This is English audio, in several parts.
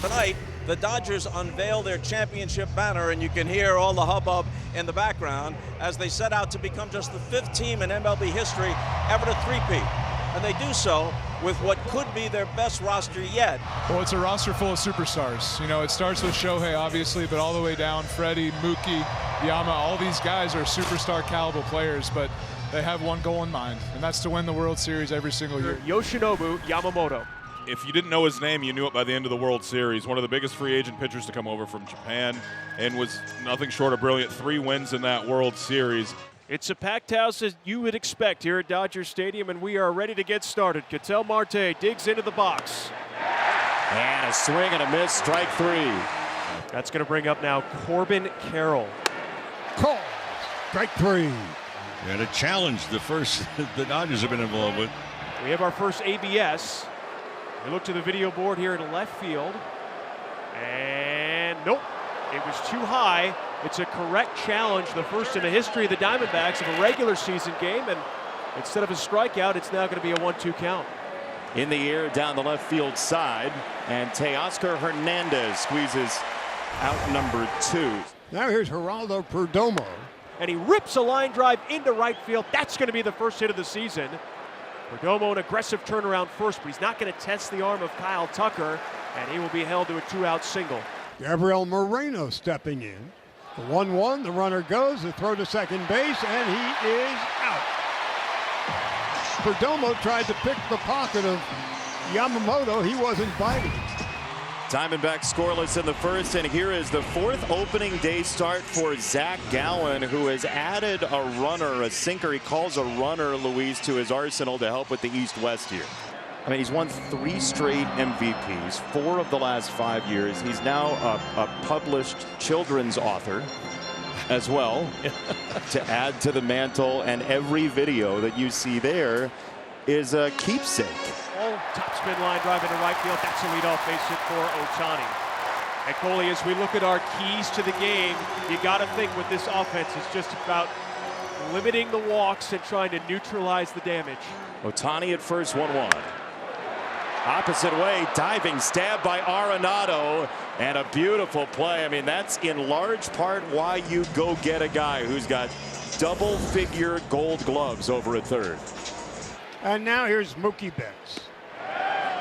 Tonight, the Dodgers unveil their championship banner, and you can hear all the hubbub in the background as they set out to become just the 5th team in MLB history ever to three-peat. And they do so with what could be their best roster yet. Well, it's a roster full of superstars. You know, it starts with Shohei, obviously, but all the way down, Freddie, Mookie, Yama, all these guys are superstar caliber players, but they have one goal in mind, and that's to win the World Series every single year. Yoshinobu Yamamoto. If you didn't know his name, you knew it by the end of the World Series. One of the biggest free agent pitchers to come over from Japan, and was nothing short of brilliant. 3 wins in that World Series. It's a packed house as you would expect here at Dodger Stadium, and we are ready to get started. Ketel Marte digs into the box. And a swing and a miss, strike 3. That's going to bring up now Corbin Carroll. Call, strike 3. And a challenge, the first the Dodgers have been involved with. We have our first ABS. We look to the video board here in left field. And nope, it was too high. It's a correct challenge, the first in the history of the Diamondbacks of a regular season game. And instead of a strikeout, it's now going to be a 1-2 count. In the air down the left field side. And Teoscar Hernandez squeezes out number 2. Now here's Geraldo Perdomo. And he rips a line drive into right field. That's going to be the first hit of the season. Perdomo, an aggressive turnaround first, but he's not going to test the arm of Kyle Tucker, and he will be held to a 2-out single. Gabriel Moreno stepping in. The 1-1, the runner goes, the throw to second base, and he is out. Perdomo tried to pick the pocket of Yamamoto. He wasn't biting. Diamondbacks scoreless in the first, and here is the 4th opening day start for Zach Gallen, who has added a runner, a sinker. He calls a runner, Luis, to his arsenal to help with the East-West here. I mean, he's won 3 straight MVPs, 4 of the last 5 years. He's now a published children's author as well to add to the mantle, and every video that you see there is a keepsake. Top spin line drive into right field. That's a leadoff base hit for Ohtani. And Coley, as we look at our keys to the game, you got to think with this offense, it's just about limiting the walks and trying to neutralize the damage. Ohtani at first, 1-1. Opposite way, diving stab by Arenado, and a beautiful play. I mean, that's in large part why you go get a guy who's got double-figure gold gloves over at third. And now here's Mookie Betts.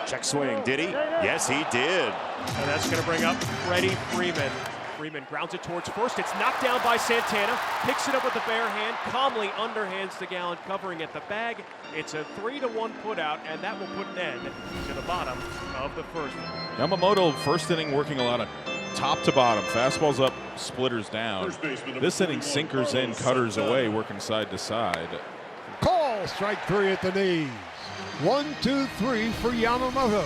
Check swing, did he? Yes, he did. And that's going to bring up Freddie Freeman. Freeman grounds it towards first. It's knocked down by Santana. Picks it up with the bare hand. Calmly underhands to Gallen, covering at the bag. It's a 3-1 putout, and that will put an end to the bottom of the first. Yamamoto, first inning, working a lot of top to bottom. Fastballs up, splitters down. This inning, sinkers in, cutters away, working side to side. Call, strike 3 at the knees. 1, 2, 3 for Yamamoto.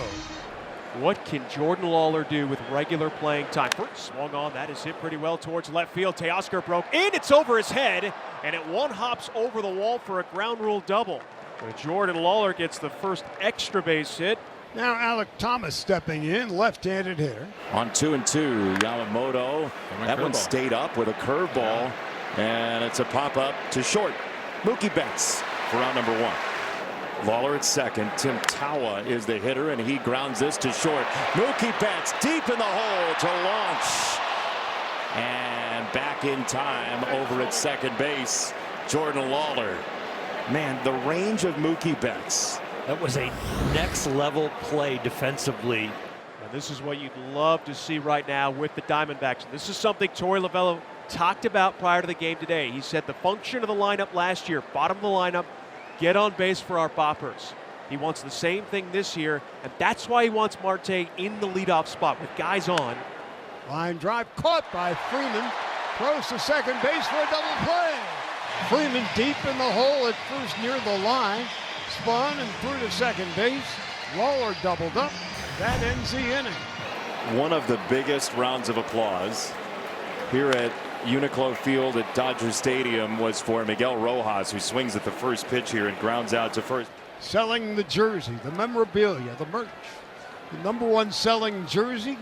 What can Jordan Lawler do with regular playing time? First swung on, that is hit pretty well towards left field. Teoscar broke in, it's over his head, and it one-hops over the wall for a ground rule double. But Jordan Lawler gets the first extra base hit. Now Alec Thomas stepping in, left-handed hitter. On 2-2, Yamamoto. That one stayed up with a curveball, and it's a pop-up to short. Mookie Betts for round number 1. Lawler at second. Tim Tawa is the hitter, and he grounds this to short. Mookie Betts deep in the hole to launch. And back in time over at second base, Jordan Lawler. Man, the range of Mookie Betts. That was a next level play defensively. And this is what you'd love to see right now with the Diamondbacks. This is something Torey Lovullo talked about prior to the game today. He said the function of the lineup last year, bottom of the lineup, get on base for our boppers. He wants the same thing this year, and that's why he wants Marte in the leadoff spot with guys on. Line drive caught by Freeman. Throws to second base for a double play. Freeman deep in the hole at first near the line. Spun and threw to second base. Lawler doubled up. That ends the inning. One of the biggest rounds of applause here at Uniqlo Field at Dodger Stadium was for Miguel Rojas, who swings at the first pitch here and grounds out to first. Selling the jersey, the memorabilia, the merch. The #1 selling jersey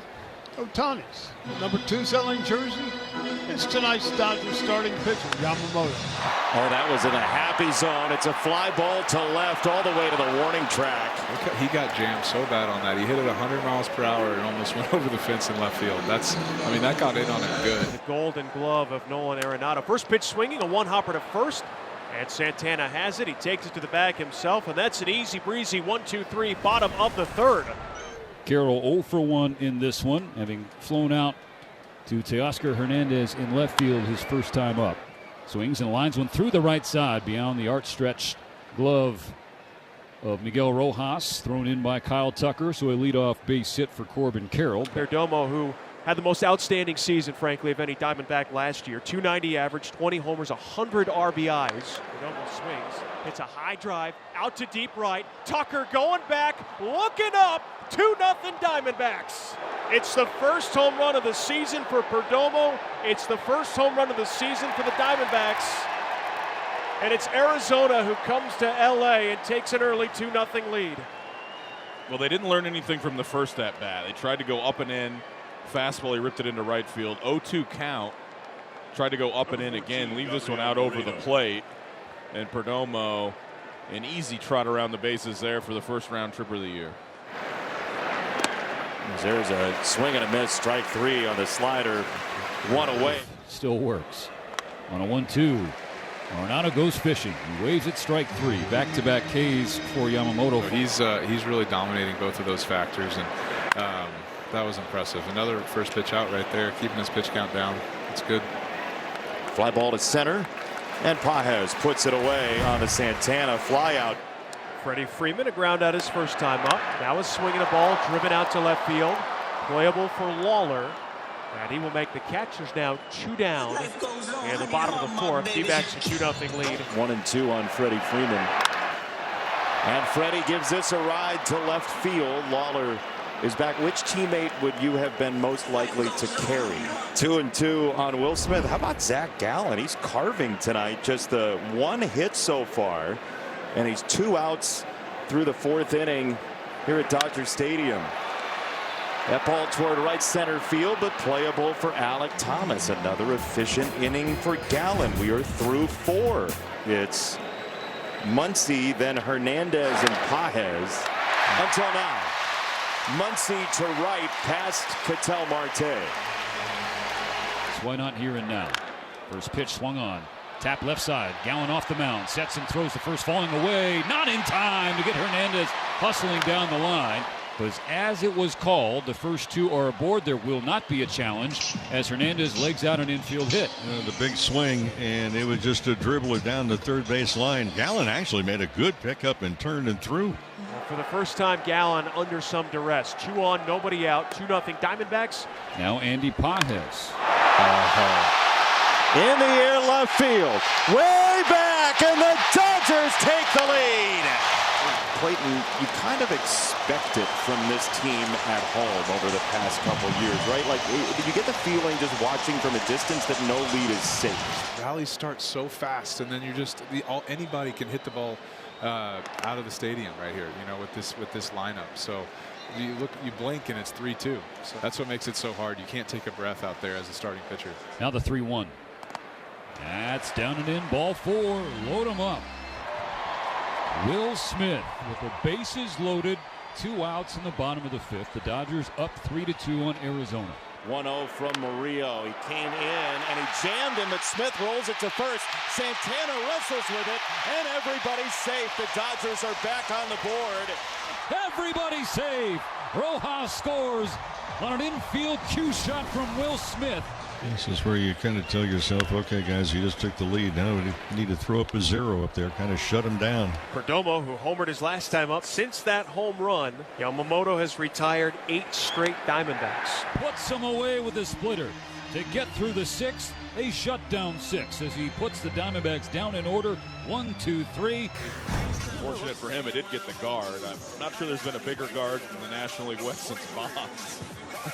Ohtani's number 2 selling jersey. It's tonight's Dodgers starting pitcher, Yamamoto. Oh, that was in a happy zone. It's a fly ball to left all the way to the warning track. He got jammed so bad on that. He hit it 100 miles per hour and almost went over the fence in left field. That got in on him good. The Golden Glove of Nolan Arenado. First pitch swinging, a one-hopper to first. And Santana has it. He takes it to the bag himself, and that's an easy breezy 1-2-3, bottom of the third. Carroll 0 for 1 in this one, having flown out to Teoscar Hernandez in left field his first time up. Swings and lines one through the right side beyond the arch stretch glove of Miguel Rojas, thrown in by Kyle Tucker, so a leadoff base hit for Corbin Carroll. Perdomo, who had the most outstanding season, frankly, of any Diamondback last year. 290 average, 20 homers, 100 RBIs. Perdomo swings, hits a high drive, out to deep right. Tucker going back, looking up, 2-0 Diamondbacks. It's the first home run of the season for Perdomo. It's the first home run of the season for the Diamondbacks. And it's Arizona who comes to LA and takes an early 2-0 lead. Well, they didn't learn anything from the first at bat. They tried to go up and in. Fastball, he ripped it into right field. 0-2 count. Tried to go up and in again. Leave this one out over the plate. And Perdomo, an easy trot around the bases there for the first round tripper of the year. There's a swing and a miss. Strike 3 on the slider. 1 away. Still works. On a 1-2. Arenado goes fishing. He waves at strike 3. Back-to-back Ks for Yamamoto. He's really dominating both of those factors, and that was impressive. Another first pitch out right there, keeping his pitch count down. It's good. Fly ball to center, and Pages puts it away on the Santana fly out. Freddie Freeman, a ground out his first time up. Now is swinging a ball driven out to left field. Playable for Lawler. And he will make the catch. There's now 2 down in the bottom of the fourth. D-backs a 2-0 lead. 1-2 on Freddie Freeman. And Freddie gives this a ride to left field. Lawler is back. Which teammate would you have been most likely to carry? 2-2 on Will Smith. How about Zach Gallen? He's carving tonight. Just the 1 hit so far. And he's 2 outs through the 4th inning here at Dodger Stadium. That ball toward right center field, but playable for Alec Thomas. Another efficient inning for Gallen. We are through 4. It's Muncy, then Hernandez and Pages. Until now, Muncy to right past Ketel Marte. Why not here and now? First pitch swung on. Tap left side. Gallen off the mound. Sets and throws the first, falling away. Not in time to get Hernandez hustling down the line. But as it was called, the first 2 are aboard. There will not be a challenge as Hernandez legs out an infield hit. The big swing, and it was just a dribbler down the third base line. Gallen actually made a good pickup and turned and threw. For the first time, Gallen under some duress. 2 on, nobody out. 2-0 Diamondbacks. Now Andy Pages. In the air left field. Way back, and the Dodgers take the lead. Clayton, you kind of expect it from this team at home over the past couple years, right? Like, did you get the feeling just watching from a distance that no lead is safe? Rallies start so fast, and then you're just anybody can hit the ball out of the stadium right here. You know, with this lineup. So you blink and it's 3-2. So that's what makes it so hard. You can't take a breath out there as a starting pitcher. Now the 3-1. That's down and in. Ball 4. Load him up. Will Smith with the bases loaded. 2 outs in the bottom of the 5th. The Dodgers up 3-2 on Arizona. 1-0 from Murillo. He came in and he jammed him, but Smith rolls it to first. Santana wrestles with it, and everybody's safe. The Dodgers are back on the board. Everybody safe. Rojas scores on an infield cue shot from Will Smith. This is where you kind of tell yourself, okay, guys, you just took the lead. Now we need to throw up a 0 up there, kind of shut him down. Perdomo, who homered his last time up, since that home run, Yamamoto has retired 8 straight Diamondbacks. Puts him away with the splitter. to get through the sixth. They shut down 6 as he puts the Diamondbacks down in order. 1, 2, 3. Fortunate for him, it did get the guard. I'm not sure there's been a bigger guard in the National League West since Bonds.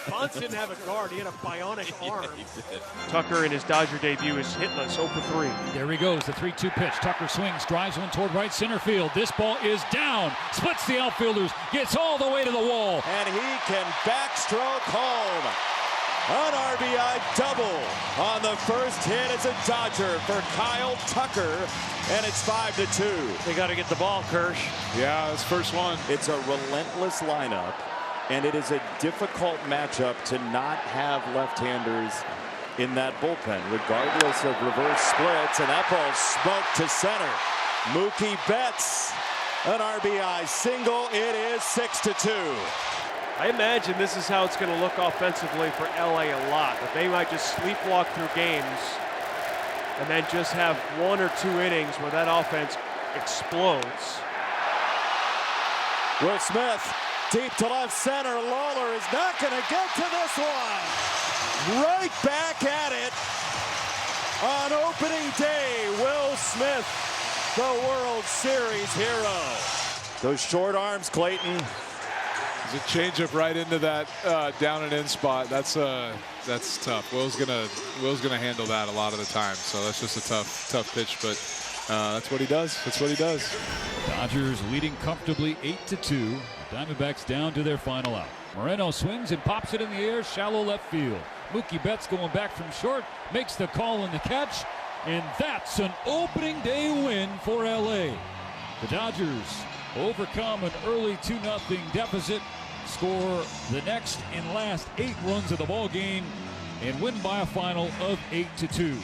Bonds didn't have a guard. He had a bionic arm. Yeah, he did. Tucker in his Dodger debut is hitless, 0 for 3. There he goes, the 3-2 pitch. Tucker swings, drives one toward right center field. This ball is down, splits the outfielders, gets all the way to the wall. And he can backstroke home. An RBI double on the first hit as a Dodger for Kyle Tucker, and it's 5-2. They got to get the ball, Kirsch. Yeah, his first one. It's a relentless lineup, and it is a difficult matchup to not have left-handers in that bullpen, regardless of reverse splits, and that ball smoked to center. Mookie Betts, an RBI single. It is 6-2. I imagine this is how it's going to look offensively for LA a lot. That they might just sleepwalk through games and then just have 1 or 2 innings where that offense explodes. Will Smith, deep to left center. Lawler is not going to get to this one. Right back at it on opening day. Will Smith, the World Series hero. Those short arms, Clayton. There's a changeup right into that down and in spot. That's tough. Will's gonna handle that a lot of the time. So that's just a tough pitch. But that's what he does. That's what he does. Dodgers leading comfortably 8-2. Diamondbacks down to their final out. Moreno swings and pops it in the air, shallow left field. Mookie Betts going back from short, makes the call and the catch, and that's an opening day win for LA. The Dodgers overcome an early 2-0 deficit, score the next and last 8 runs of the ball game, and win by a final of 8-2.